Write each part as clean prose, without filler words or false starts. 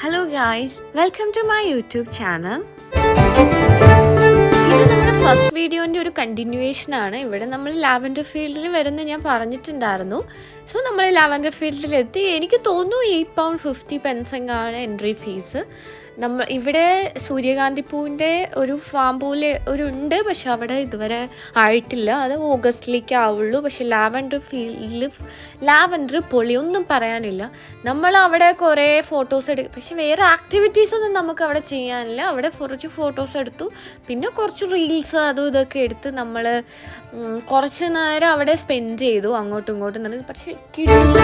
Hello guys, welcome to my YouTube channel. ഇത് നമ്മുടെ first വീഡിയോൻ്റെ ഒരു കണ്ടിന്യൂവേഷൻ ആണ്. ഇവിടെ നമ്മൾ ലാവൻഡർ ഫീൽഡിൽ വരുന്ന ഞാൻ പറഞ്ഞിട്ടുണ്ടായിരുന്നു. സോ നമ്മൾ ലാവൻഡർ ഫീൽഡിലെത്തി. എനിക്ക് തോന്നുന്നു £8.50 എങ്ങാണ് എൻട്രി ഫീസ്. ഇവിടെ സൂര്യകാന്തി പൂവിൻ്റെ ഒരു ഫാം പോലെ ഒരു ഉണ്ട്, പക്ഷെ അവിടെ ഇതുവരെ ആയിട്ടില്ല. അത് ഓഗസ്റ്റിലേക്ക് ആവുള്ളൂ. പക്ഷെ ലാവൻഡർ പൊളിയൊന്നും പറയാനില്ല. നമ്മൾ അവിടെ കുറേ ഫോട്ടോസ് എടുക്കും, പക്ഷെ വേറെ ആക്ടിവിറ്റീസ് ഒന്നും നമുക്ക് അവിടെ ചെയ്യാനില്ല. അവിടെ കുറച്ച് ഫോട്ടോസ് എടുത്തു, പിന്നെ കുറച്ച് റീൽസ് അതും ഇതൊക്കെ എടുത്ത് നമ്മൾ കുറച്ച് നേരം അവിടെ സ്പെൻഡ് ചെയ്തു അങ്ങോട്ടും ഇങ്ങോട്ടും തന്നെ. പക്ഷെ കിട്ടില്ല.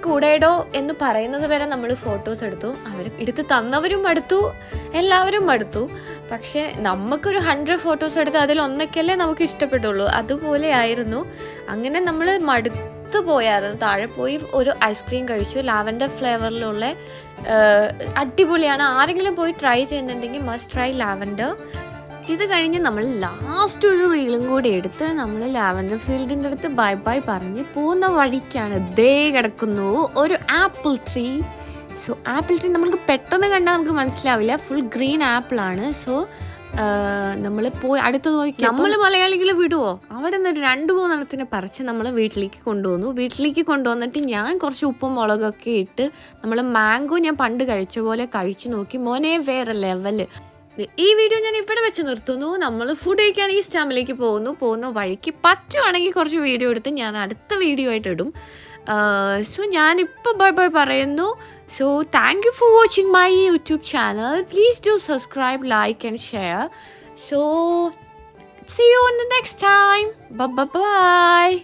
കൂടെടോ എന്ന് പറയുന്നത് വരെ നമ്മൾ ഫോട്ടോസ് എടുത്തു. അവർ എടുത്ത് തന്നവരും മടുത്തു, എല്ലാവരും മടുത്തു. പക്ഷേ നമുക്കൊരു 100 ഫോട്ടോസ് എടുത്ത് അതിലൊന്നൊക്കെയല്ലേ നമുക്ക് ഇഷ്ടപ്പെട്ടുള്ളൂ. അതുപോലെ ആയിരുന്നു. അങ്ങനെ നമ്മൾ മടുത്തു പോയായിരുന്നു. താഴെ പോയി ഒരു ഐസ്ക്രീം കഴിച്ചു, ലാവൻഡർ ഫ്ലേവറിലുള്ള. അടിപൊളിയാണ്. ആരെങ്കിലും പോയി ട്രൈ ചെയ്യുന്നുണ്ടെങ്കിൽ മസ്റ്റ് ട്രൈ ലാവൻഡർ. ഇത് കഴിഞ്ഞ് നമ്മൾ ലാസ്റ്റ് ഒരു റീലും കൂടി എടുത്ത് നമ്മൾ ലാവൻഡർ ഫീൽഡിൻ്റെ അടുത്ത് ബൈ ബൈ പറഞ്ഞ് പോകുന്ന വഴിക്കാണ് ദേ കിടക്കുന്നു ഒരു apple tree. So apple tree നമ്മൾക്ക് പെട്ടെന്ന് കണ്ടാൽ നമുക്ക് മനസ്സിലാവില്ല, ഫുൾ ഗ്രീൻ ആപ്പിളാണ്. സോ നമ്മൾ പോയി അടുത്ത് നോക്കി നമ്മൾ മലയാളികൾ വിടുവോ, അവിടെ നിന്ന് 2-3 പറിച്ച് നമ്മൾ വീട്ടിലേക്ക് കൊണ്ടുവന്നിട്ട് ഞാൻ കുറച്ച് ഉപ്പും മുളകൊക്കെ ഇട്ട് നമ്മൾ മാംഗോ ഞാൻ പണ്ട് കഴിച്ച പോലെ കഴിച്ചു നോക്കി. മോനെ വേറെ ലെവല്. ഈ വീഡിയോ ഞാൻ ഇവിടെ വെച്ച് നിർത്തുന്നു. നമ്മൾ ഫുഡ് കഴിക്കാൻ ഈ സ്റ്റാമ്പിലേക്ക് പോകുന്ന വഴിക്ക് പറ്റുവാണെങ്കിൽ കുറച്ച് വീഡിയോ എടുത്ത് ഞാൻ അടുത്ത വീഡിയോ ആയിട്ട് ഇടും. സോ ഞാനിപ്പോൾ ബൈ ബൈ പറയുന്നു. So thank you for watching my YouTube channel. Please do subscribe, like and share. So see you on the next time. Bye bye bye.